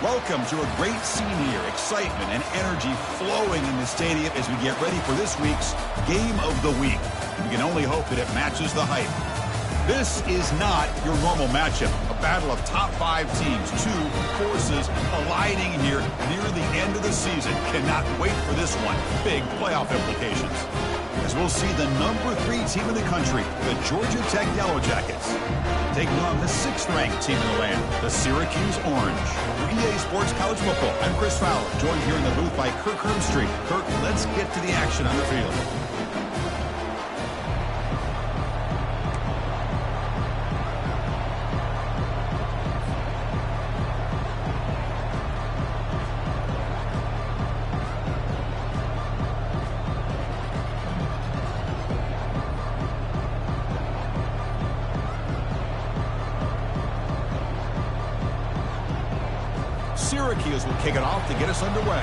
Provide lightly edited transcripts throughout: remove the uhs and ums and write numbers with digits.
Welcome to a great scene here. Excitement and energy flowing in the stadium as we get ready for this week's Game of the Week. We can only hope that it matches the hype. This is not your normal matchup. A battle of top 5 teams, 2 forces colliding here near the end of the season. Cannot wait for this one. Big playoff implications. As we'll see the number 3 team in the country, the Georgia Tech Yellow Jackets, taking on the 6th-ranked team in the land, the Syracuse Orange. For EA Sports College Football, I'm Chris Fowler, joined here in the booth by Kirk Hermstreet. Kirk, let's get to the action on the field. Syracuse will kick it off to get us underway.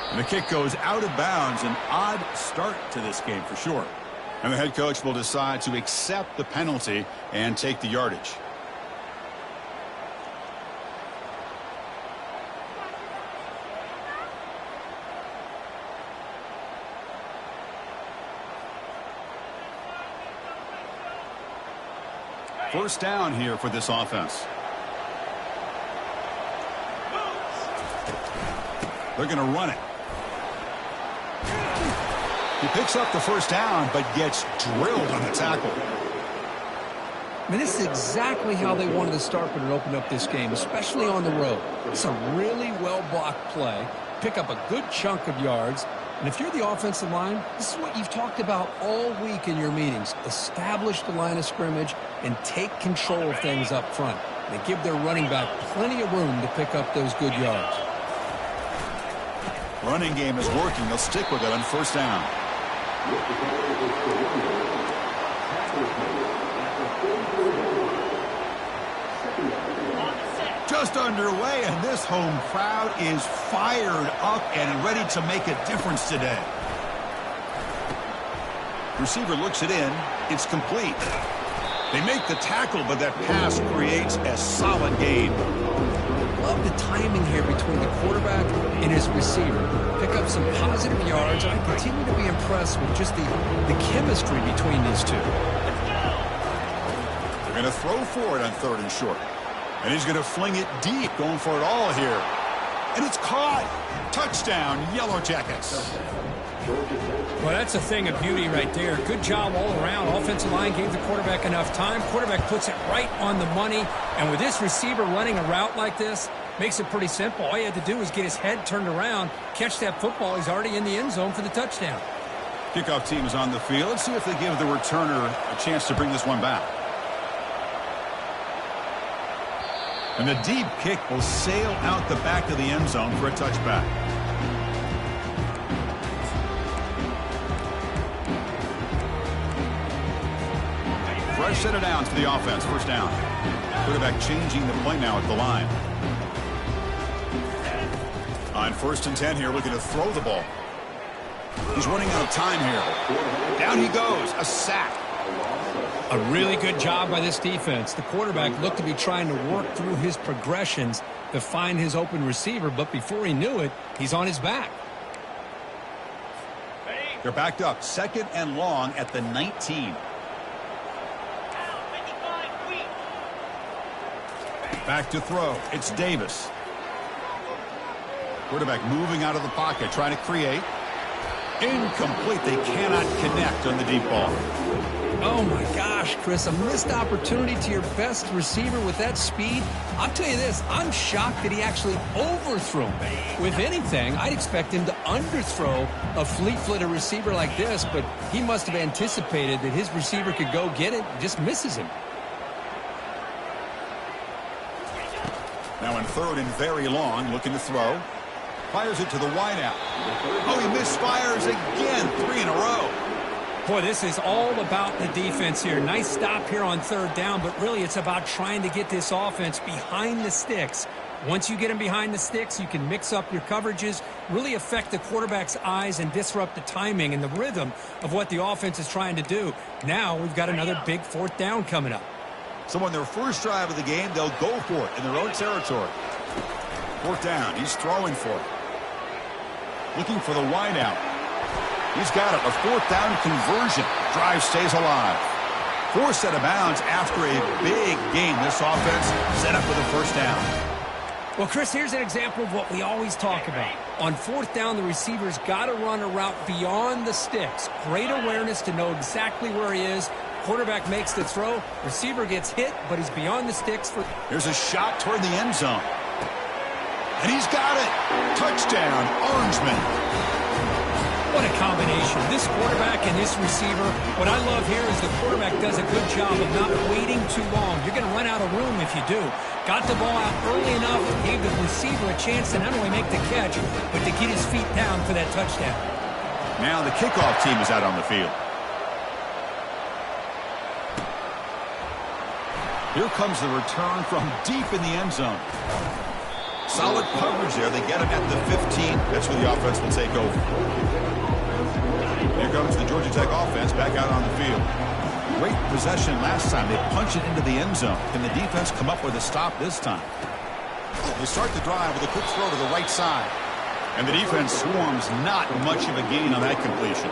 And the kick goes out of bounds. An odd start to this game for sure. And the head coach will decide to accept the penalty and take the yardage. First down here for this offense. They're going to run it. He picks up the first down, but gets drilled on the tackle. I mean, this is exactly how they wanted to start when it opened up this game, especially on the road. It's a really well-blocked play. Pick up a good chunk of yards. And if you're the offensive line, this is what you've talked about all week in your meetings. Establish the line of scrimmage and take control of things up front. They give their running back plenty of room to pick up those good yards. Running game is working. They'll stick with it on first down. Just underway, and this home crowd is fired up and ready to make a difference today. Receiver looks it in. It's complete. They make the tackle, but that pass creates a solid gain. Love the timing here between the quarterback and his receiver. Pick up some positive yards, and I continue to be impressed with just the chemistry between these two. They're going to throw for it on 3rd and short. And he's going to fling it deep, going for it all here. And it's caught. Touchdown, Yellow Jackets. Well, that's a thing of beauty right there. Good job all around. Offensive line gave the quarterback enough time. Quarterback puts it right on the money. And with this receiver running a route like this, makes it pretty simple. All you had to do was get his head turned around, catch that football. He's already in the end zone for the touchdown. Kickoff team is on the field. Let's see if they give the returner a chance to bring this one back. And the deep kick will sail out the back of the end zone for a touchback. Fresh set of downs for the offense. First down. Quarterback changing the play now at the line. On 1st and 10 here, looking to throw the ball. He's running out of time here. Down he goes. A sack. A really good job by this defense. The quarterback looked to be trying to work through his progressions to find his open receiver, but before he knew it, he's on his back. They're backed up. 2nd and long at the 19. Back to throw. It's Davis. Quarterback moving out of the pocket, trying to create. Incomplete. They cannot connect on the deep ball. Oh, my gosh, Chris, a missed opportunity to your best receiver with that speed. I'll tell you this, I'm shocked that he actually overthrew him. With anything, I'd expect him to underthrow a fleet-footed receiver like this, but he must have anticipated that his receiver could go get it and just misses him. Now in 3rd and very long, looking to throw. Fires it to the wideout. Oh, he misfires again. 3 in a row. Boy, this is all about the defense here. Nice stop here on 3rd down, but really it's about trying to get this offense behind the sticks Once you get him behind the sticks, you can mix up your coverages, really affect the quarterback's eyes and disrupt the timing and the rhythm of what the offense is trying to do. Now we've got another big fourth down coming up. So on their first drive of the game, they'll go for it in their own territory. Fourth down. He's throwing for it. Looking for the wide out. He's got it. A fourth down conversion. Drive stays alive. Forced out of bounds after a big game. This offense set up with a first down. Well, Chris, here's an example of what we always talk about. On fourth down, the receiver's got to run a route beyond the sticks. Great awareness to know exactly where he is. Quarterback makes the throw. Receiver gets hit, but he's beyond the sticks. Here's a shot toward the end zone. And he's got it. Touchdown, Orangeman. What a combination. This quarterback and this receiver. What I love here is the quarterback does a good job of not waiting too long. You're going to run out of room if you do. Got the ball out early enough, gave the receiver a chance to not only make the catch, but to get his feet down for that touchdown. Now the kickoff team is out on the field. Here comes the return from deep in the end zone. Solid coverage there. They get him at the 15. That's where the offense will take over. Here comes the Georgia Tech offense back out on the field. Great possession last time. They punch it into the end zone. Can the defense come up with a stop this time? They start the drive with a quick throw to the right side. And the defense swarms not much of a gain on that completion.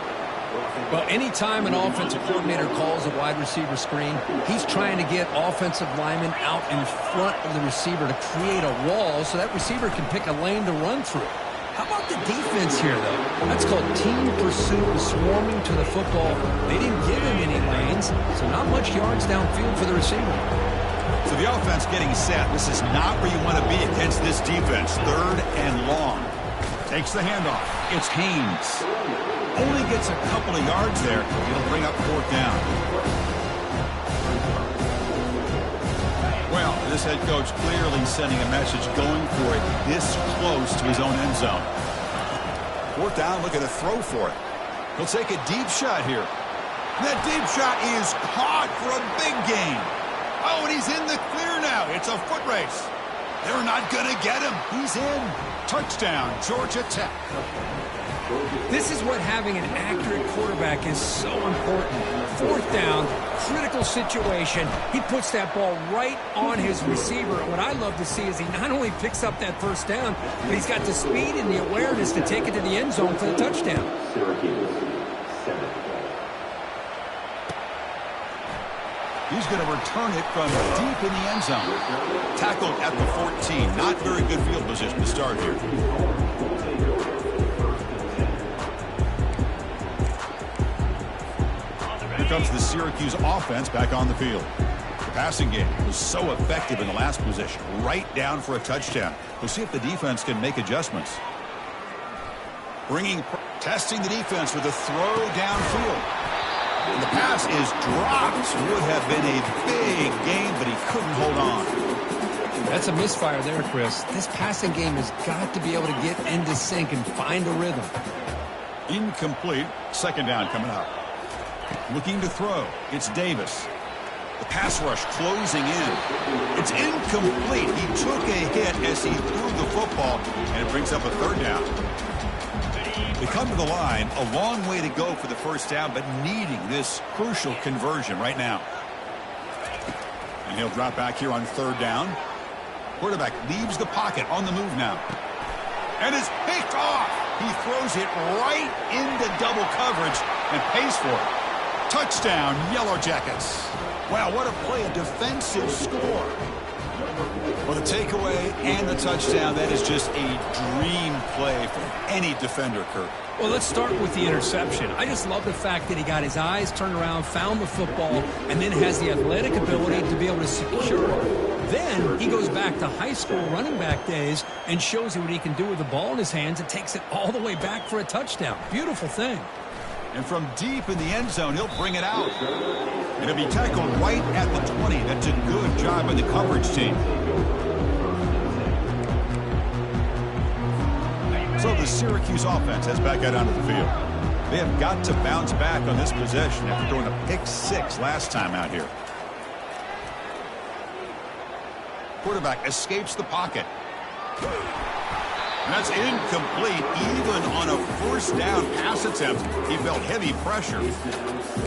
Well, anytime an offensive coordinator calls a wide receiver screen, he's trying to get offensive linemen out in front of the receiver to create a wall so that receiver can pick a lane to run through. How about the defense here, though? That's called team pursuit, swarming to the football. They didn't give him any lanes, so not much yards downfield for the receiver. So the offense getting set. This is not where you want to be against this defense. Third and long. Takes the handoff. It's Haynes. Only gets a couple of yards there. It'll bring up fourth down. Well, this head coach clearly sending a message, going for it this close to his own end zone. Fourth down, looking to throw for it. He'll take a deep shot here. That deep shot is caught for a big gain. Oh, and he's in the clear now. It's a foot race. They're not going to get him. He's in. Touchdown, Georgia Tech. This is what having an accurate quarterback is so important. Fourth down, critical situation. He puts that ball right on his receiver. And what I love to see is he not only picks up that first down, but he's got the speed and the awareness to take it to the end zone for the touchdown. He's going to return it from deep in the end zone. Tackled at the 14. Not very good field position to start here. Here comes the Syracuse offense back on the field. The passing game was so effective in the last possession. Right down for a touchdown. We'll see if the defense can make adjustments. Testing the defense with a throw downfield. And the pass is dropped. Would have been a big game, but he couldn't hold on. That's a misfire there, Chris. This passing game has got to be able to get into sync and find a rhythm. Incomplete. Second down coming up. Looking to throw. It's Davis. The pass rush closing in. It's incomplete. He took a hit as he threw the football, and it brings up a third down. They come to the line, a long way to go for the first down, but needing this crucial conversion right now. And he'll drop back here on third down. Quarterback leaves the pocket on the move now. And it's picked off. He throws it right into double coverage and pays for it. Touchdown, Yellow Jackets. Wow, what a play, a defensive score. Well, the takeaway and the touchdown, that is just a dream play for any defender, Kirk. Well, let's start with the interception. I just love the fact that he got his eyes turned around, found the football, and then has the athletic ability to be able to secure it. Then he goes back to high school running back days and shows you what he can do with the ball in his hands and takes it all the way back for a touchdown. Beautiful thing. And from deep in the end zone, he'll bring it out. And he'll be tackled right at the 20. That's a good job by the coverage team. So the Syracuse offense heads back out onto the field. They have got to bounce back on this possession after throwing a pick six last time out here. Quarterback escapes the pocket. That's incomplete. Even on a first down pass attempt, he felt heavy pressure.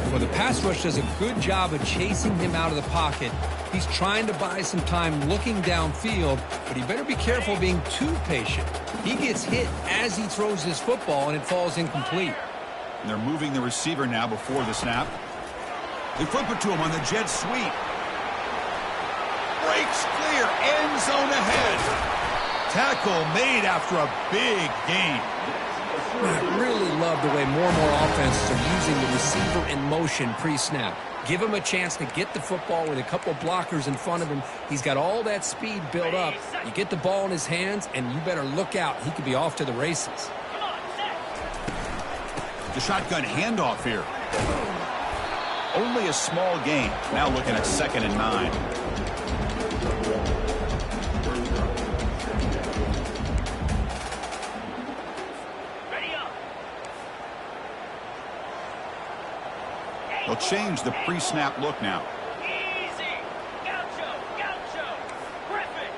Well, the pass rush does a good job of chasing him out of the pocket. He's trying to buy some time looking downfield, but he better be careful being too patient. He gets hit as he throws his football, and it falls incomplete. And they're moving the receiver now before the snap. They flip it to him on the jet sweep. Breaks clear, end zone ahead. Tackle made after a big gain. I really love the way more and more offenses are using the receiver in motion pre-snap. Give him a chance to get the football with a couple blockers in front of him. He's got all that speed built up. You get the ball in his hands, and you better look out. He could be off to the races. The shotgun handoff here. Only a small gain. Now looking at 2nd and 9. They'll change the pre-snap look now. Easy. Gaucho. Griffin.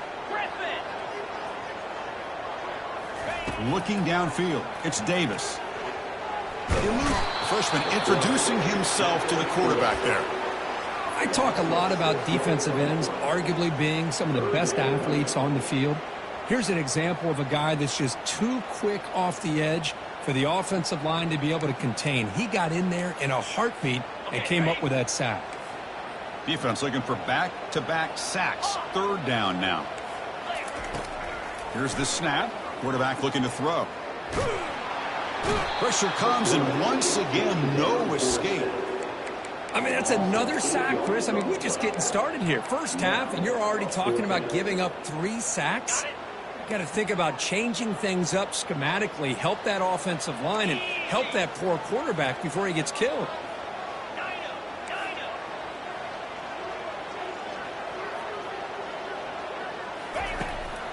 Looking downfield, it's Davis. Freshman introducing himself to the quarterback there. I talk a lot about defensive ends arguably being some of the best athletes on the field. Here's an example of a guy that's just too quick off the edge for the offensive line to be able to contain. He got in there in a heartbeat and came up with that sack. Defense looking for back-to-back sacks. 3rd down now. Here's the snap. Quarterback looking to throw. Pressure comes, and once again, no escape. I mean, that's another sack, Chris. I mean, we're just getting started here. First half, and you're already talking about giving up 3 sacks? Got to think about changing things up schematically, help that offensive line, and help that poor quarterback before he gets killed.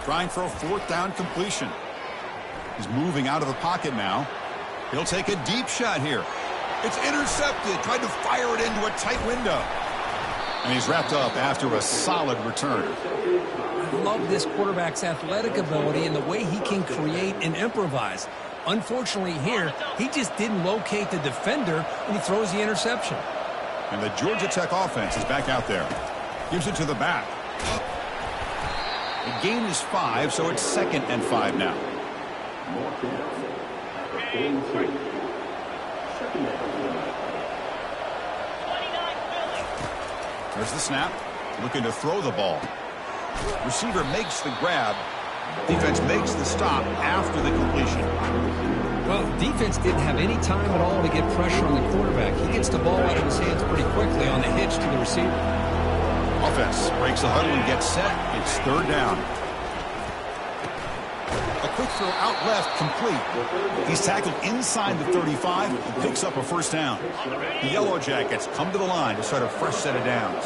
Trying for a 4th down completion. He's moving out of the pocket now. He'll take a deep shot here. It's intercepted. Tried to fire it into a tight window. And he's wrapped up after a solid return. I love this quarterback's athletic ability and the way he can create and improvise. Unfortunately here, he just didn't locate the defender, and he throws the interception. And the Georgia Tech offense is back out there. Gives it to the back. The gain is 5, so it's 2nd and 5 now. There's the snap. Looking to throw the ball. Receiver makes the grab. Defense makes the stop after the completion. Well, defense didn't have any time at all to get pressure on the quarterback. He gets the ball out of his hands pretty quickly on the hitch to the receiver. Offense breaks the huddle and gets set. It's 3rd down. A quick throw out left, complete. He's tackled inside the 35 and picks up a 1st down. The Yellow Jackets come to the line to start a fresh set of downs.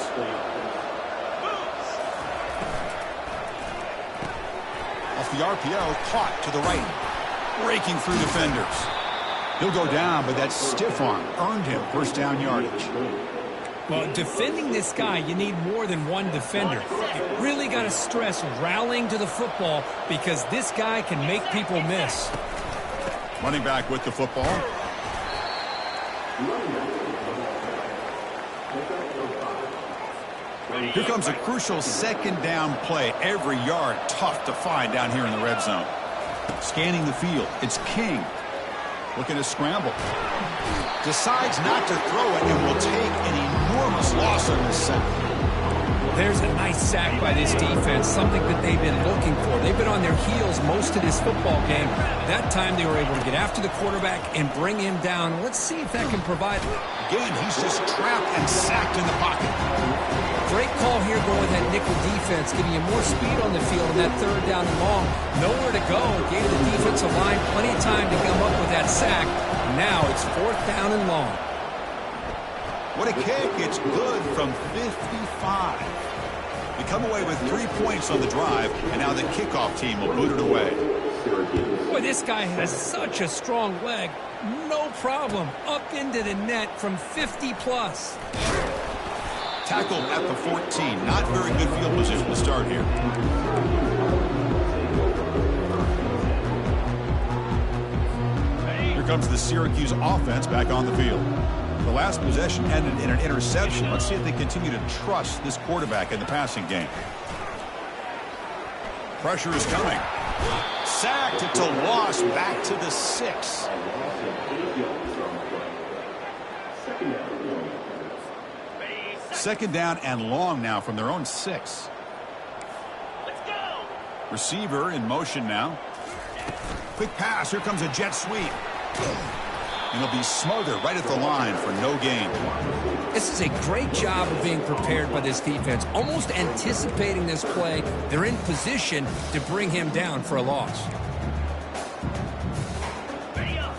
Off the RPO, caught to the right. Breaking through defenders. He'll go down, but that stiff arm earned him 1st down yardage. Well, defending this guy, you need more than one defender. You really got to stress rallying to the football because this guy can make people miss. Running back with the football. Here comes a crucial 2nd down play. Every yard tough to find down here in the red zone. Scanning the field. It's King. Looking to scramble. Decides not to throw it and will take an enormous loss on this sack. There's a nice sack by this defense, something that they've been looking for. They've been on their heels most of this football game. That time they were able to get after the quarterback and bring him down. Let's see if that can provide. Again, he's just trapped and sacked in the pocket. Great call here going with that nickel defense, giving you more speed on the field in that 3rd down and long. Nowhere to go. Gave the defensive line plenty of time to come up with that sack. Now it's 4th down and long. What a kick. It's good from 55. They come away with 3 points on the drive, and now the kickoff team will boot it away. Boy, this guy has such a strong leg. No problem. Up into the net from 50-plus. Tackled at the 14. Not very good field position to start here. comes the Syracuse offense back on the field. The last possession ended in an interception. Let's see if they continue to trust this quarterback in the passing game. Pressure is coming. Sacked. It's a loss back to the 6. Second down and long now from their own 6. Let's go. Receiver in motion now. Quick pass. Here comes a jet sweep. And he'll be smothered right at the line for no gain. This is a great job of being prepared by this defense, almost anticipating this play. They're in position to bring him down for a loss.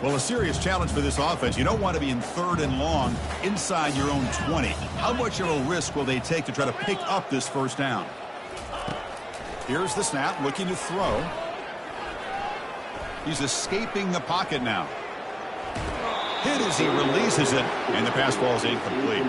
Well, a serious challenge for this offense. You don't want to be in 3rd and long inside your own 20. How much of a risk will they take to try to pick up this first down? Here's the snap, looking to throw. He's escaping the pocket now. Hit as he releases it, and the pass ball is incomplete.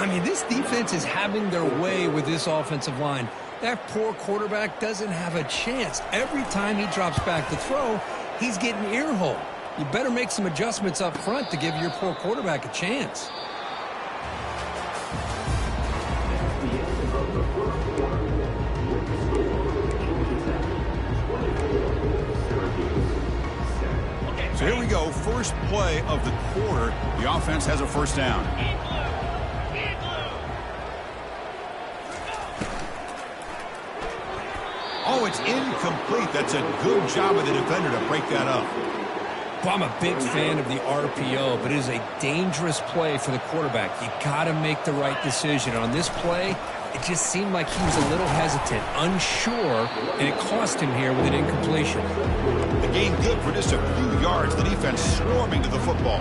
I mean, this defense is having their way with this offensive line. That poor quarterback doesn't have a chance. Every time he drops back to throw, he's getting ear-holed. You better make some adjustments up front to give your poor quarterback a chance. So here we go, first play of the quarter. The offense has a first down. Oh, it's incomplete. That's a good job of the defender to break that up. Well, I'm a big fan of the RPO, but it is a dangerous play for the quarterback. You got to make the right decision. On this play, it just seemed like he was a little hesitant, unsure, and it cost him here with an incompletion. The gain good for just a few yards. The defense swarming to the football.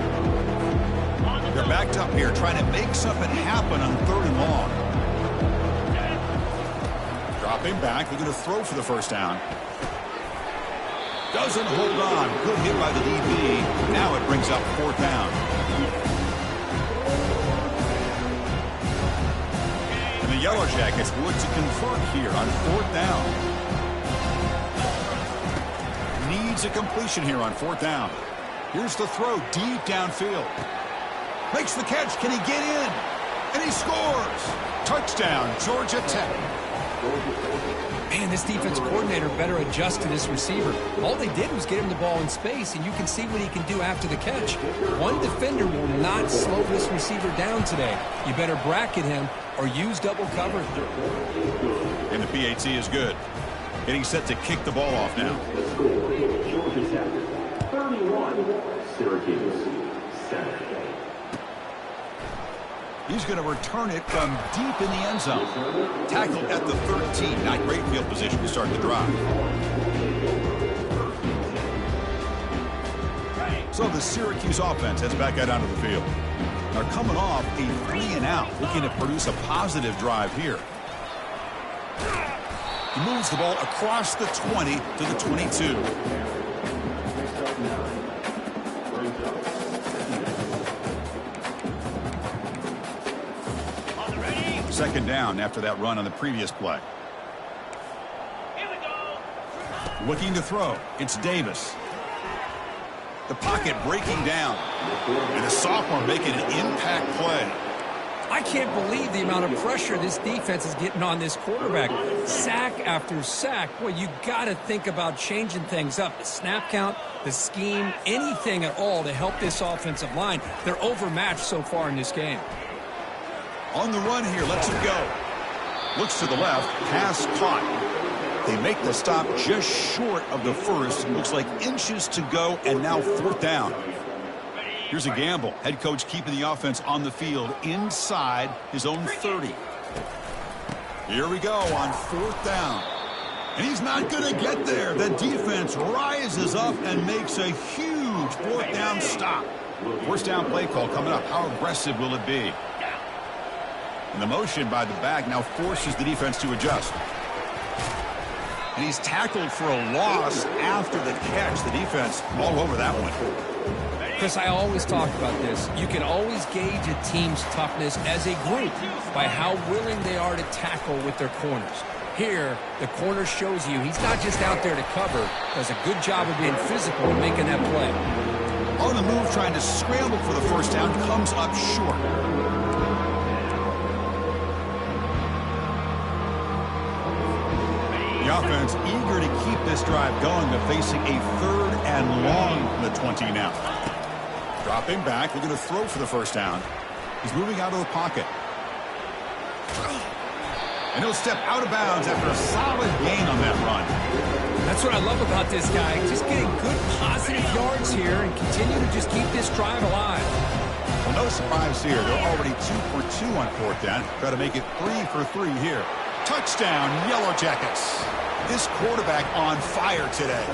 They're backed up here trying to make something happen on 3rd and long. Dropping back. They're going to throw for the first down. Doesn't hold on. Good hit by the DB. Now it brings up 4th down. And the Yellow Jackets look to convert here on 4th down. Needs a completion here on 4th down. Here's the throw deep downfield. Makes the catch. Can he get in? And he scores. Touchdown, Georgia Tech. Man, this defense coordinator better adjust to this receiver. All they did was get him the ball in space, and you can see what he can do after the catch. One defender will not slow this receiver down today. You better bracket him or use double cover. And the PAT is good. Getting set to kick the ball off now. Georgia Tech, 31, Syracuse, 7. He's going to return it from deep in the end zone. Tackled at the 13. Not great field position to start the drive. So the Syracuse offense heads back out onto the field. They're coming off a 3-and-out, looking to produce a positive drive here. He moves the ball across the 20 to the 22. Second down after that run on the previous play. Here we go. Looking to throw. It's Davis. The pocket breaking down. And the sophomore making an impact play. I can't believe the amount of pressure this defense is getting on this quarterback. Sack after sack. Boy, you got to think about changing things up. The snap count, the scheme, anything at all to help this offensive line. They're overmatched so far in this game. On the run here, lets it go. Looks to the left, pass caught. They make the stop just short of the first. Looks like inches to go, and now 4th down. Here's a gamble. Head coach keeping the offense on the field inside his own 30. Here we go on 4th down. And he's not going to get there. The defense rises up and makes a huge 4th down stop. First down play call coming up. How aggressive will it be? And the motion by the back now forces the defense to adjust. And he's tackled for a loss after the catch. The defense all over that one. Chris, I always talk about this. You can always gauge a team's toughness as a group by how willing they are to tackle with their corners. Here, the corner shows you he's not just out there to cover. Does a good job of being physical and making that play. On On the move, trying to scramble for the first down, comes up short. The offense eager to keep this drive going, but facing a 3rd and long from the 20 now. Dropping back, looking to throw for the first down. He's moving out of the pocket. And he'll step out of bounds after a solid gain on that run. That's what I love about this guy. Just getting good positive yards here and continue to just keep this drive alive. Well, no surprise here. They're already 2 for 2 on 4th down. Try to make it 3 for 3 here. Touchdown, Yellow Jackets. This quarterback on fire today.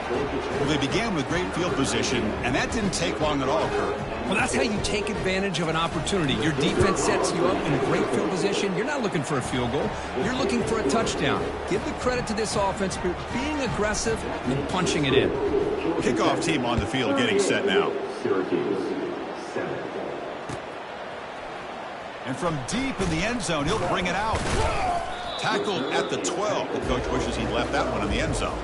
Well, they began with great field position, and that didn't take long at all, Kurt. Well, that's how you take advantage of an opportunity. Your defense sets you up in a great field position. You're not looking for a field goal. You're looking for a touchdown. Give the credit to this offense for being aggressive and punching it in. Kickoff team on the field getting set now. Syracuse, 7. And from deep in the end zone, he'll bring it out. Tackled at the 12. The coach wishes he left that one in the end zone.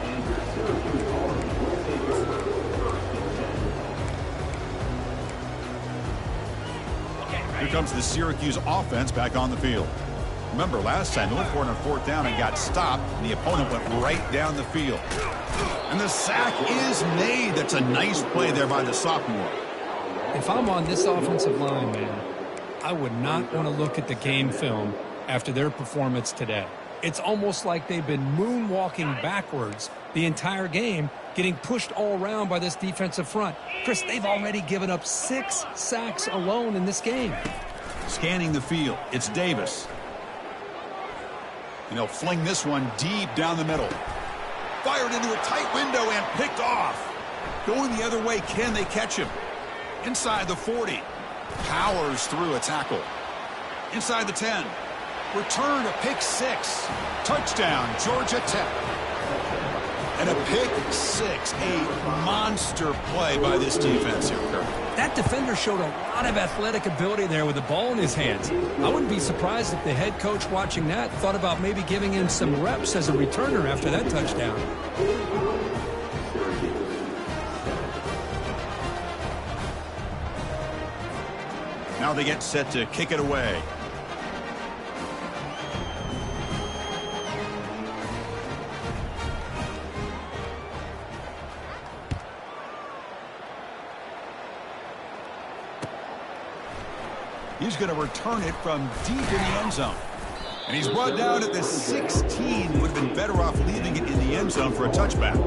Here comes the Syracuse offense back on the field. Remember, last time they went for it on 4th down and got stopped, and the opponent went right down the field. And the sack is made. That's a nice play there by the sophomore. If I'm on this offensive line, man, I would not want to look at the game film after their performance today. It's almost like they've been moonwalking backwards the entire game, getting pushed all around by this defensive front. Chris, they've already given up 6 sacks alone in this game. Scanning the field, it's Davis. And he'll fling this one deep down the middle. Fired into a tight window and picked off. Going the other way, can they catch him? Inside the 40. Powers through a tackle. Inside the 10. Return, a pick 6. Touchdown, Georgia Tech. And a pick 6. A monster play by this defense here, Kirk. That defender showed a lot of athletic ability there with the ball in his hands. I wouldn't be surprised if the head coach watching that thought about maybe giving him some reps as a returner after that touchdown. Now they get set to kick it away. He's going to return it from deep in the end zone. And he's brought down at the 16. Would have been better off leaving it in the end zone for a touchback.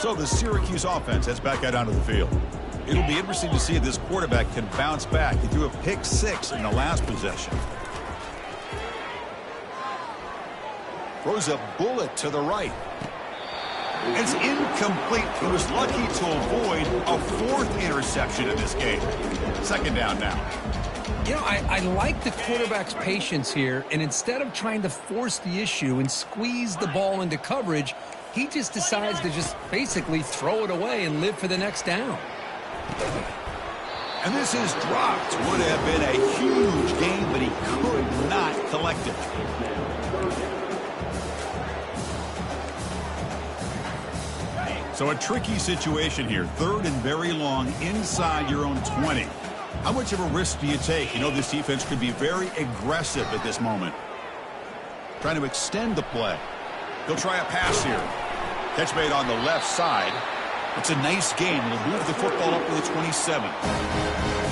So the Syracuse offense heads back out onto the field. It'll be interesting to see if this quarterback can bounce back. He threw a pick 6 in the last possession. Throws a bullet to the right. It's incomplete. He was lucky to avoid a 4th interception in this game. 2nd down now. You know, I like the quarterback's patience here, and instead of trying to force the issue and squeeze the ball into coverage, he just decides to just basically throw it away and live for the next down. And this is dropped. Would have been a huge gain, but he could not collect it. So a tricky situation here. 3rd and very long inside your own 20. How much of a risk do you take? You know this defense could be very aggressive at this moment. Trying to extend the play. He'll try a pass here. Catch made on the left side. It's a nice game. He'll move the football up to the 27.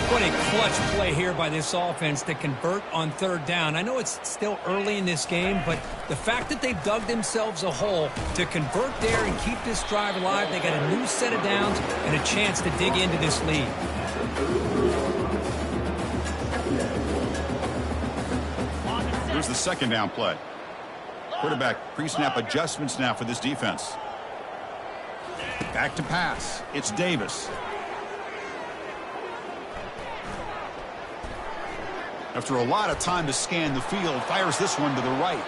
What a clutch play here by this offense to convert on 3rd down. I know it's still early in this game, but the fact that they've dug themselves a hole to convert there and keep this drive alive, they got a new set of downs and a chance to dig into this lead. Here's the 2nd down play. Quarterback pre-snap adjustments now for this defense. Back to pass. It's Davis. After a lot of time to scan the field, fires this one to the right.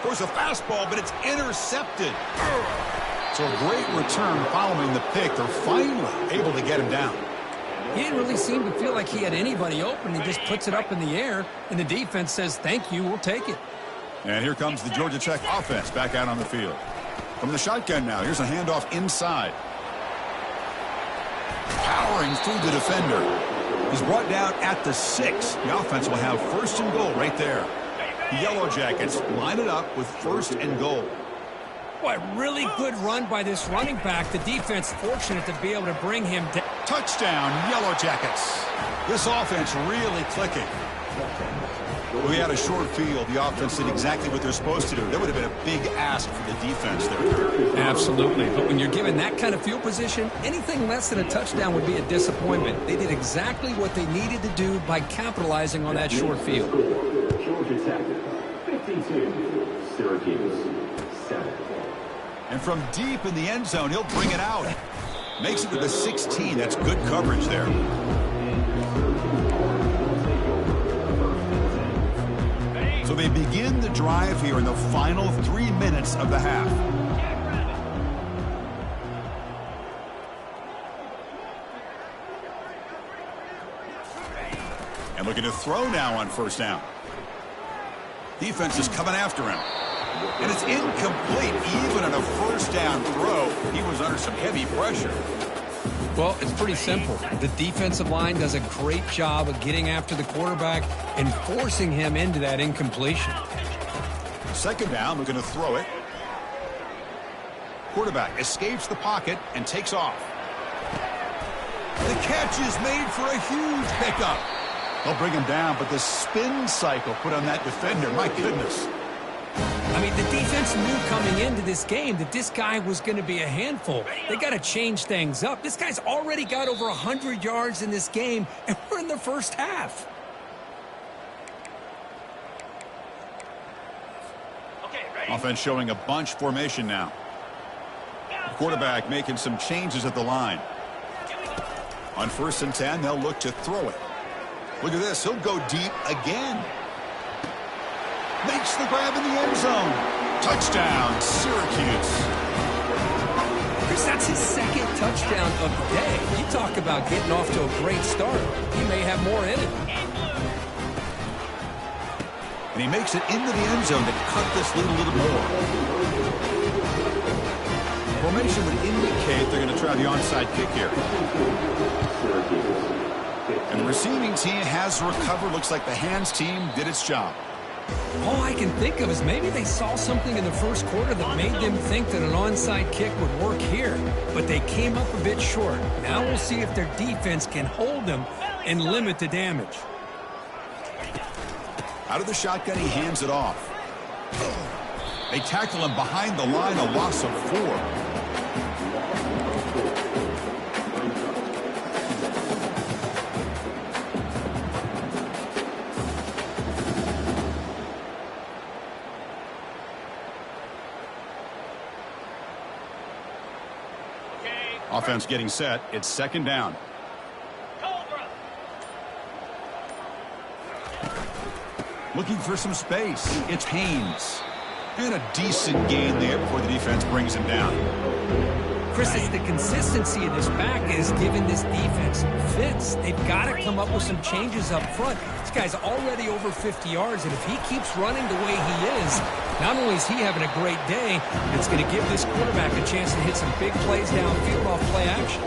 Throws a fastball, but it's intercepted. So a great return following the pick. They're finally able to get him down. He didn't really seem to feel like he had anybody open. He just puts it up in the air, and the defense says, thank you, we'll take it. And here comes the Georgia Tech offense back out on the field. From the shotgun now, here's a handoff inside. Powering through the defender. He's brought down at the 6. The offense will have first and goal right there. The Yellow Jackets line it up with first and goal. What really good run by this running back. The defense fortunate to be able to bring him down. Touchdown, Yellow Jackets. This offense really clicking. We had a short field. The offense did exactly what they're supposed to do. That would have been a big ask for the defense there. Absolutely. But when you're given that kind of field position, anything less than a touchdown would be a disappointment. They did exactly what they needed to do by capitalizing on that short field. Georgia Tech, 52. Syracuse, 7. And from deep in the end zone, he'll bring it out. Makes it to the 16. That's good coverage there. So they begin the drive here in the final 3 minutes of the half. And looking to throw now on first down. Defense is coming after him. And it's incomplete. Even on a first down throw, he was under some heavy pressure. Well, it's pretty simple. The defensive line does a great job of getting after the quarterback and forcing him into that incompletion. Second down, looking to throw it. Quarterback escapes the pocket and takes off. The catch is made for a huge pickup. They'll bring him down, but the spin cycle put on that defender, my goodness. I mean, the defense knew coming into this game that this guy was going to be a handful. They got to change things up. This guy's already got over 100 yards in this game, and we're in the first half. Okay, ready? Offense showing a bunch formation now. The quarterback making some changes at the line. On first and 10, they'll look to throw it. Look at this. He'll go deep again. Makes the grab in the end zone. Touchdown, Syracuse. Chris, that's his second touchdown of the day. You talk about getting off to a great start. He may have more in it. And he makes it into the end zone to cut this lead a little more. Formation would indicate they're going to try the onside kick here. And the receiving team has recovered. Looks like the hands team did its job. All I can think of is maybe they saw something in the first quarter that made them think that an onside kick would work here. But they came up a bit short. Now we'll see if their defense can hold them and limit the damage. Out of the shotgun, he hands it off. They tackle him behind the line, a loss of 4. Offense getting set. It's second down. Cobra. Looking for some space. It's Haynes. And a decent gain there before the defense brings him down. Chris, it's the consistency of this back is giving this defense fits. They've got to come up with some changes up front. This guy's already over 50 yards, and if he keeps running the way he is, not only is he having a great day, it's going to give this quarterback a chance to hit some big plays downfield off play action.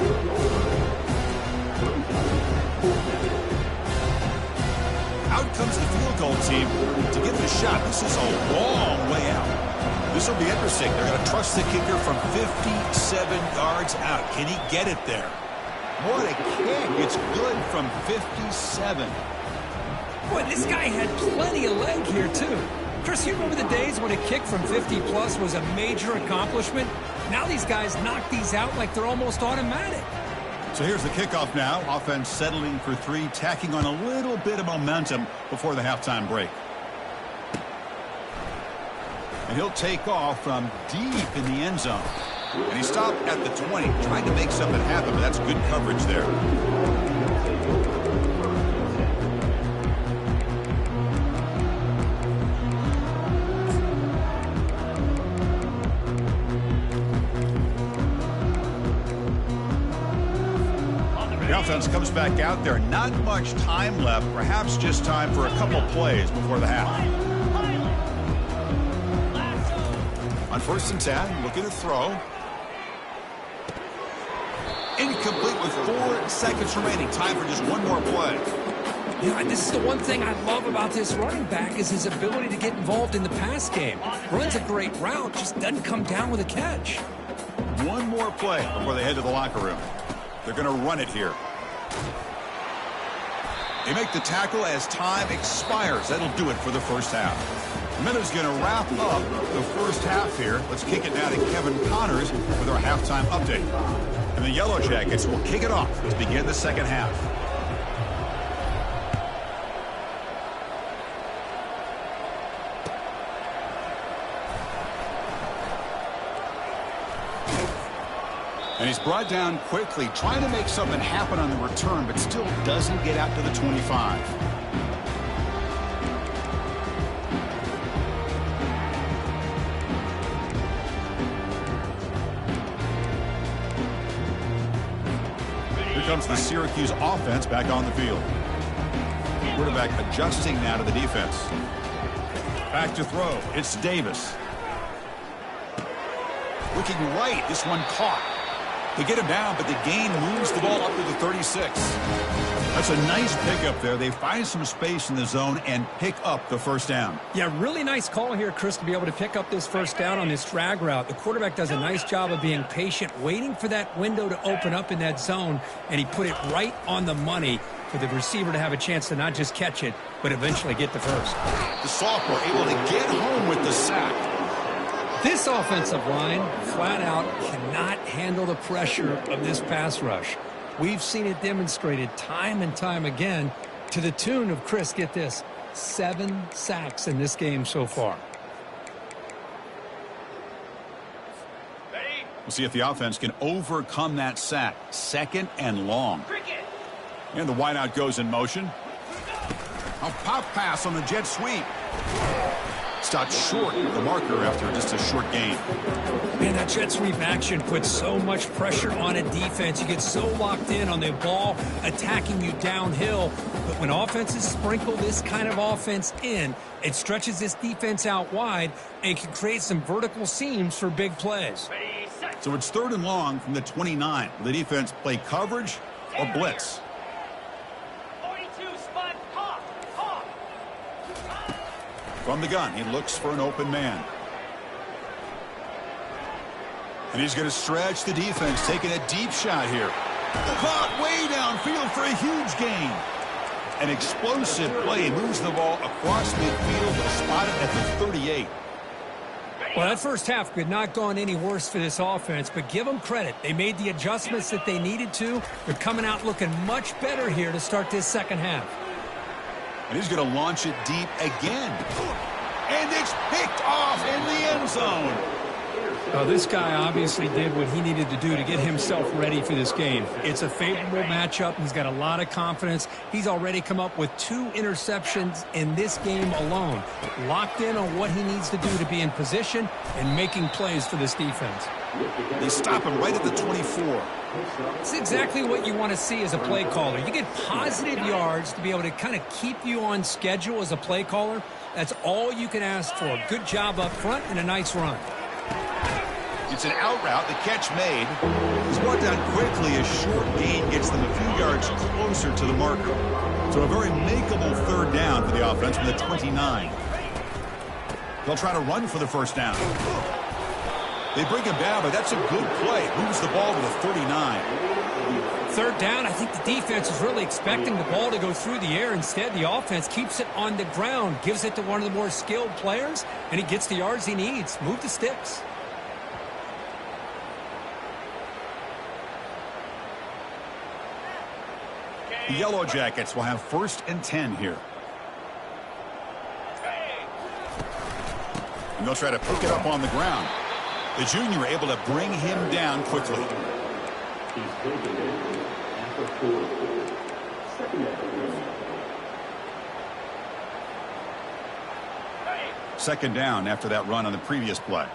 Out comes the field goal team to get the shot. This is a long way out. This will be interesting. They're going to trust the kicker from 57 yards out. Can he get it there? What a kick. It's good from 57. Boy, this guy had plenty of leg here, too. Chris, you remember the days when a kick from 50-plus was a major accomplishment? Now these guys knock these out like they're almost automatic. So here's the kickoff now. Offense settling for 3, tacking on a little bit of momentum before the halftime break. And he'll take off from deep in the end zone. And he stopped at the 20, trying to make something happen, but that's good coverage there. The offense comes back out there. Not much time left. Perhaps just time for a couple plays before the half. On 1st and 10, looking to throw. Incomplete with 4 seconds remaining. Time for just one more play. Yeah, this is the one thing I love about this running back is his ability to get involved in the pass game. Runs a great route, just doesn't come down with a catch. One more play before they head to the locker room. They're going to run it here. They make the tackle as time expires. That'll do it for the first half. Miller's going to wrap up the first half here. Let's kick it now to Kevin Connors with our halftime update. And the Yellow Jackets will kick it off to begin the second half. And he's brought down quickly, trying to make something happen on the return, but still doesn't get out to the 25. Here comes the Syracuse offense back on the field. Quarterback adjusting now to the defense. Back to throw. It's Davis. Looking right. This one caught. They get him down, but the gain moves the ball up to the 36. That's a nice pickup there. They find some space in the zone and pick up the first down. Yeah, really nice call here, Chris, to be able to pick up this first down on this drag route. The quarterback does a nice job of being patient, waiting for that window to open up in that zone, and he put it right on the money for the receiver to have a chance to not just catch it, but eventually get the first. The sophomore able to get home with the sack. This offensive line, flat out, cannot handle the pressure of this pass rush. We've seen it demonstrated time and time again to the tune of, Chris, get this, 7 sacks in this game so far. Ready? We'll see if the offense can overcome that sack. 2nd and long. Cricket. And the wideout goes in motion. A pop pass on the jet sweep. Stopped short of the marker after just a short gain. Man, that jet sweep action puts so much pressure on a defense. You get so locked in on the ball attacking you downhill. But when offenses sprinkle this kind of offense in, it stretches this defense out wide and can create some vertical seams for big plays. Ready, set. So it's 3rd and long from the 29. Will the defense play coverage or blitz? 42 spot, hawk, hawk. From the gun, he looks for an open man. And he's going to stretch the defense, taking a deep shot here. Caught way downfield for a huge gain. An explosive play moves the ball across midfield, but spotted at the 38. Well, that first half could not gone any worse for this offense, but give them credit. They made the adjustments that they needed to. They're coming out looking much better here to start this second half. And he's going to launch it deep again. And it's picked off in the end zone. This guy obviously did what he needed to do to get himself ready for this game. It's a favorable matchup. He's got a lot of confidence. He's already come up with 2 interceptions in this game alone. Locked in on what he needs to do to be in position and making plays for this defense. They stop him right at the 24. It's exactly what you want to see as a play caller. You get positive yards to be able to kind of keep you on schedule as a play caller. That's all you can ask for. Good job up front and a nice run. It's an out route. The catch made. He's brought down quickly. A short gain gets them a few yards closer to the marker. So a very makeable 3rd down for the offense from the 29. They'll try to run for the first down. They bring him down, but that's a good play. Moves the ball to the 39. 3rd down, I think the defense is really expecting the ball to go through the air. Instead, the offense keeps it on the ground, gives it to one of the more skilled players, and he gets the yards he needs. Move the sticks. The Yellow Jackets will have 1st and 10 here. And they'll try to pick it up on the ground. The junior able to bring him down quickly. He's taken it after 4. 2nd down. 2nd down after that run on the previous play.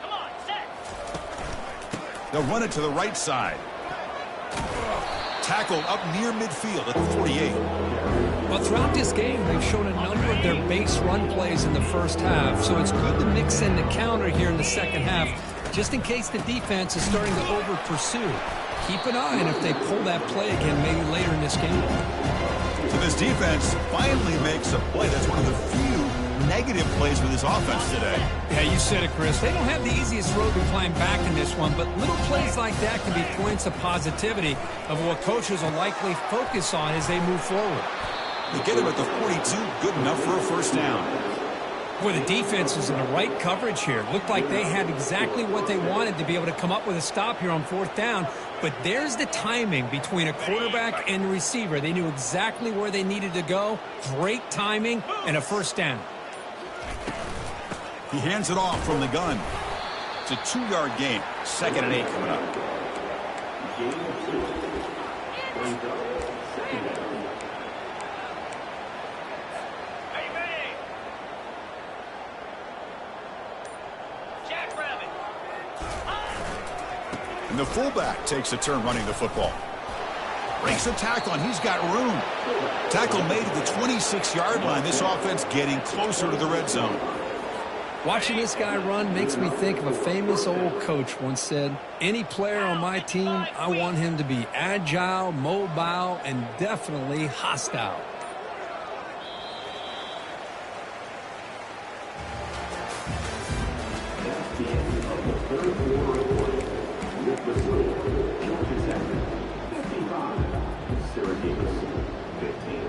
Come on, set. They'll run it to the right side. Tackled up near midfield at the 48. Well, throughout this game, they've shown a number of their base run plays in the first half, so it's good to mix in the counter here in the second half, just in case the defense is starting to over-pursue. Keep an eye on if they pull that play again maybe later in this game. So this defense finally makes a play. That's one of the few negative plays for this offense today. Yeah, you said it, Chris. They don't have the easiest road to climb back in this one, but little plays like that can be points of positivity of what coaches will likely focus on as they move forward. They get him at the 42, good enough for a first down. Boy, the defense was in the right coverage here. Looked like they had exactly what they wanted to be able to come up with a stop here on fourth down. But there's the timing between a quarterback and a receiver. They knew exactly where they needed to go. Great timing and a first down. He hands it off from the gun. It's a 2-yard gain. 2nd and 8 coming up. Gain of 2. Brings up 2nd down. And the fullback takes a turn running the football. Breaks a tackle, and he's got room. Tackle made at the 26-yard line. This offense getting closer to the red zone. Watching this guy run makes me think of a famous old coach once said, any player on my team, I want him to be agile, mobile, and definitely hostile. That's the end of the third quarter. With the score, Georgia Tech 55, Syracuse 15.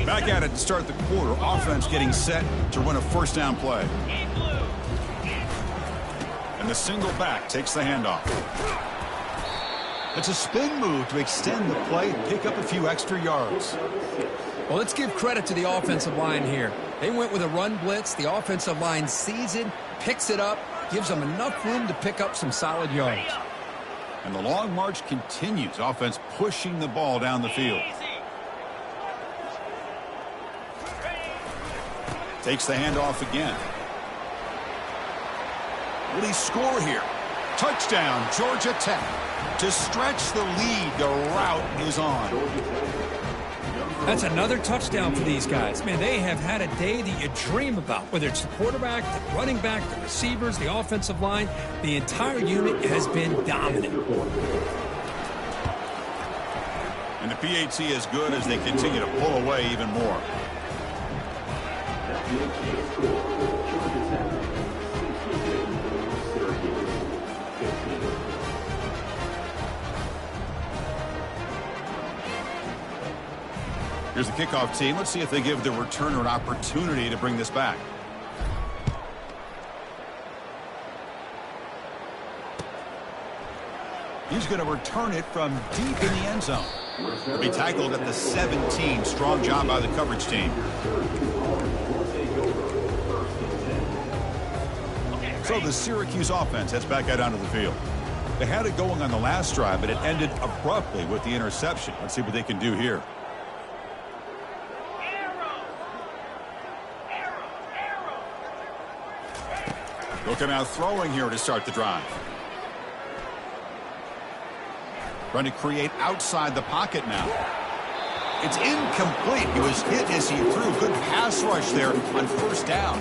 Back at it to start the quarter. Offense getting set to run a first down play. And the single back takes the handoff. It's a spin move to extend the play and pick up a few extra yards. Well, let's give credit to the offensive line here. They went with a run blitz. The offensive line sees it, picks it up, gives them enough room to pick up some solid yards. And the long march continues. Offense pushing the ball down the field. Takes the handoff again. Will he score here? Touchdown, Georgia Tech. To stretch the lead, the route is on. That's another touchdown for these guys. Man, they have had a day that you dream about, whether it's the quarterback, the running back, the receivers, the offensive line. The entire unit has been dominant. And the PAT is good as they continue to pull away even more. Here's the kickoff team. Let's see if they give the returner an opportunity to bring this back. He's going to return it from deep in the end zone. He'll be tackled at the 17. Strong job by the coverage team. So the Syracuse offense heads back out onto the field. They had it going on the last drive, but it ended abruptly with the interception. Let's see what they can do here. Looking out throwing here to start the drive. Trying to create outside the pocket now. It's incomplete. He was hit as he threw. Good pass rush there on first down.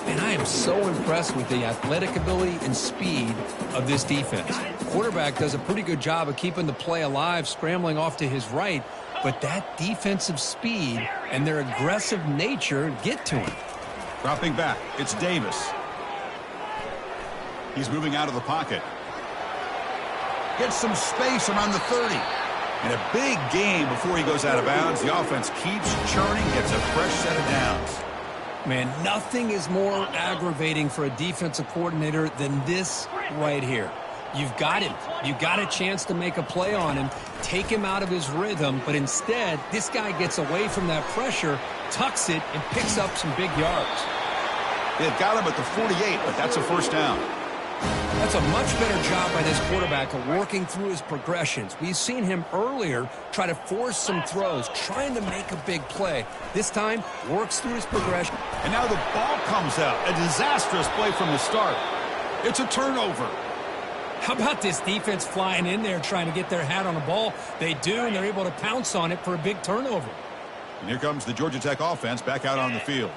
And I am so impressed with the athletic ability and speed of this defense. Quarterback does a pretty good job of keeping the play alive, scrambling off to his right, but that defensive speed and their aggressive nature get to him. Dropping back, it's Davis. He's moving out of the pocket. Gets some space around the 30. And a big game before he goes out of bounds. The offense keeps churning, gets a fresh set of downs. Man, nothing is more aggravating for a defensive coordinator than this right here. You've got him. You've got a chance to make a play on him, take him out of his rhythm, but instead, this guy gets away from that pressure, tucks it, and picks up some big yards. They had got him at the 48, but that's a first down. That's a much better job by this quarterback of working through his progressions. We've seen him earlier try to force some throws, trying to make a big play. This time, works through his progression. And now the ball comes out. A disastrous play from the start. It's a turnover. How about this defense flying in there trying to get their hat on the ball? They do, and they're able to pounce on it for a big turnover. And here comes the Georgia Tech offense back out on the field.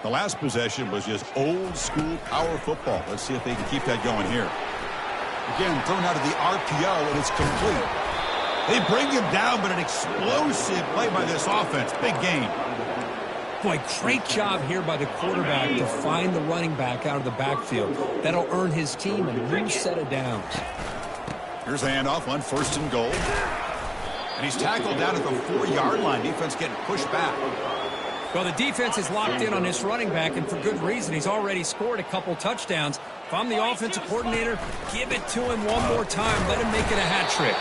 The last possession was just old-school power football. Let's see if they can keep that going here. Again, thrown out of the RPO, and it's complete. They bring him down, but an explosive play by this offense. Big game. Boy, great job here by the quarterback to find the running back out of the backfield. That'll earn his team a new set of downs. Here's a handoff on 1st and goal. And he's tackled down at the 4-yard line. Defense getting pushed back. Well, the defense is locked in on this running back, and for good reason. He's already scored a couple touchdowns. If I'm the offensive coordinator, give it to him one more time. Let him make it a hat trick.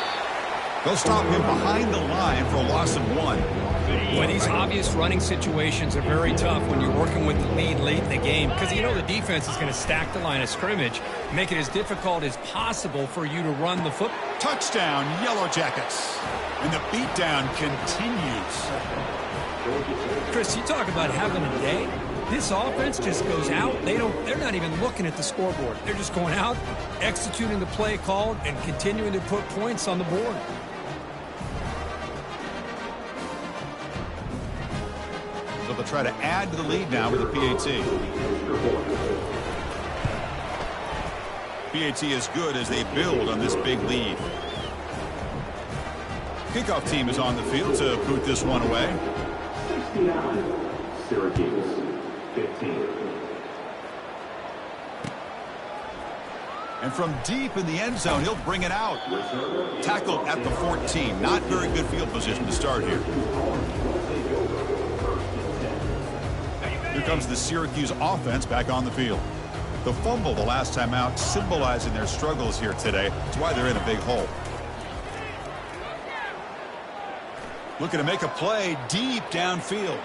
They'll stop him behind the line for a loss of 1. Boy, these obvious running situations are very tough when you're working with the lead late in the game, because you know the defense is going to stack the line of scrimmage, make it as difficult as possible for you to run the football. Touchdown, Yellow Jackets. And the beatdown continues. Chris, you talk about having a day. This offense just goes out. They're not even looking at the scoreboard. They're just going out, executing the play called, and continuing to put points on the board. So they'll try to add to the lead now with a PAT. PAT is good as they build on this big lead. Kickoff team is on the field to boot this one away. 69, Syracuse, 15. And from deep in the end zone, he'll bring it out. Tackled at the 14. Not very good field position to start here. Here comes the Syracuse offense back on the field. The fumble the last time out, symbolizing their struggles here today. That's why they're in a big hole. Looking to make a play deep downfield.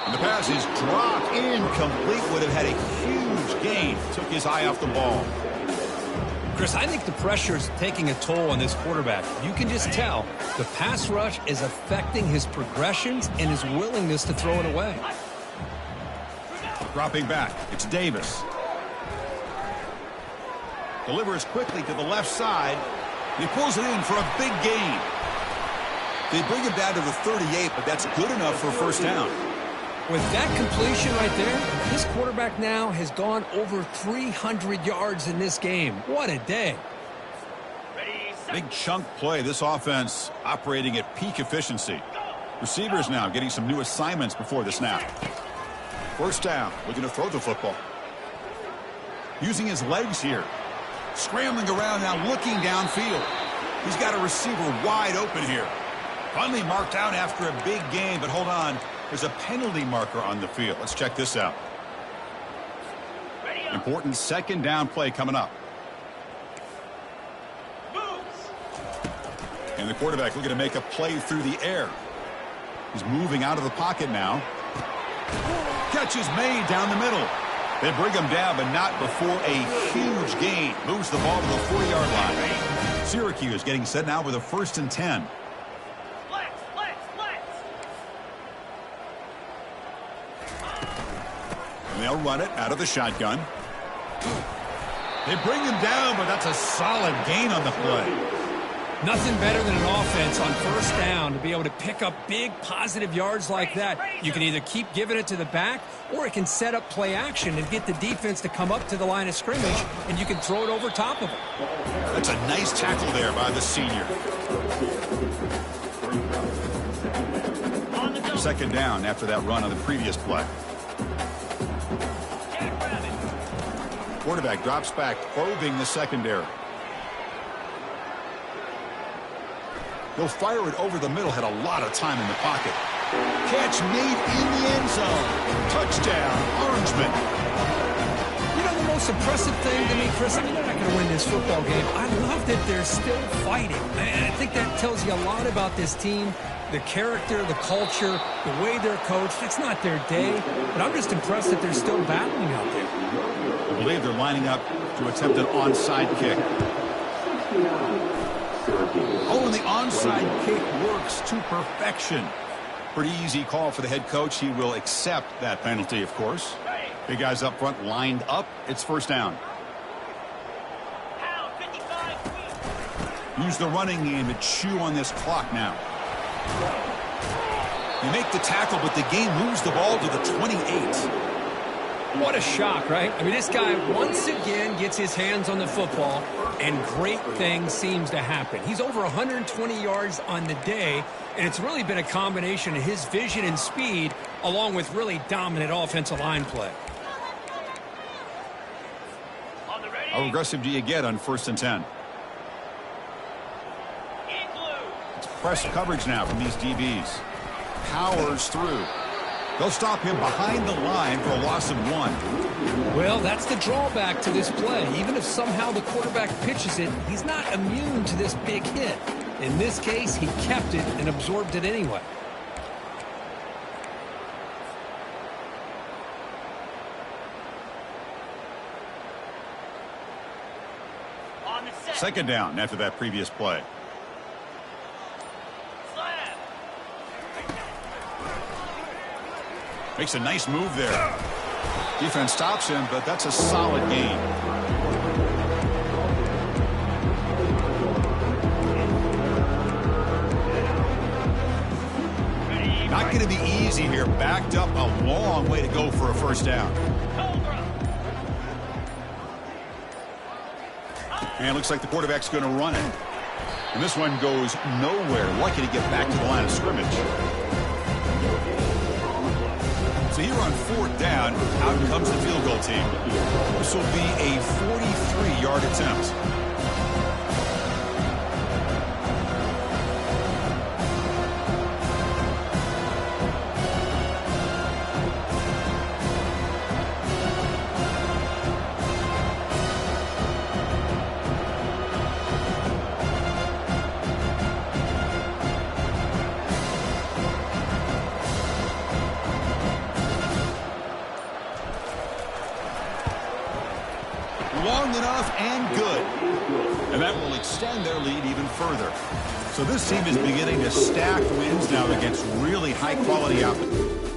And the pass is dropped incomplete. Would have had a huge gain. Took his eye off the ball. Chris, I think the pressure is taking a toll on this quarterback. You can just tell the pass rush is affecting his progressions and his willingness to throw it away. Dropping back, it's Davis. Delivers quickly to the left side. He pulls it in for a big gain. They bring him down to the 38, but that's good enough for a first down. With that completion right there, this quarterback now has gone over 300 yards in this game. What a day. Big chunk play. This offense operating at peak efficiency. Receivers now getting some new assignments before the snap. First down, looking to throw the football. Using his legs here. Scrambling around now, looking downfield. He's got a receiver wide open here. Finally marked out after a big gain, but hold on. There's a penalty marker on the field. Let's check this out. Important second down play coming up. And the quarterback looking to make a play through the air. He's moving out of the pocket now. Catch is made down the middle. They bring him down, but not before a huge gain. Moves the ball to the 4-yard line. Syracuse getting set now with a 1st and 10. And they'll run it out of the shotgun. They bring him down, but that's a solid gain on the play. Nothing better than an offense on first down to be able to pick up big positive yards like that. You can either keep giving it to the back, or it can set up play action and get the defense to come up to the line of scrimmage, and you can throw it over top of them. That's a nice tackle there by the senior. Second down after that run on the previous play. Quarterback drops back, probing the secondary. They'll fire it over the middle, had a lot of time in the pocket. Catch made in the end zone. Touchdown, Orangeman. You know the most impressive thing to me, Chris, I mean, they're not going to win this football game. I love that they're still fighting. And I think that tells you a lot about this team, the character, the culture, the way they're coached. It's not their day, but I'm just impressed that they're still battling out there. The believe they're lining up to attempt an onside kick. Oh, and the onside kick works to perfection. Pretty easy call for the head coach. He will accept that penalty, of course. Big guys up front lined up. It's first down. Use the running game to chew on this clock now. You make the tackle, but the game moves the ball to the 28. What a shock, right? I mean, this guy once again gets his hands on the football, and great things seems to happen. He's over 120 yards on the day, and it's really been a combination of his vision and speed along with really dominant offensive line play. How aggressive do you get on 1st and 10? It's press coverage now from these DBs. Powers through. They'll stop him behind the line for a loss of 1. Well, that's the drawback to this play. Even if somehow the quarterback pitches it, he's not immune to this big hit. In this case, he kept it and absorbed it anyway. Second down after that previous play. Makes a nice move there. Defense stops him, but that's a solid gain. Not going to be easy here. Backed up a long way to go for a first down. And it looks like the quarterback's going to run it. And this one goes nowhere. Lucky to get back to the line of scrimmage. So here on 4th down, out comes the field goal team. This will be a 43-yard attempt. Long enough and good. And that will extend their lead even further. So this team is beginning to stack wins now against really high-quality opponents.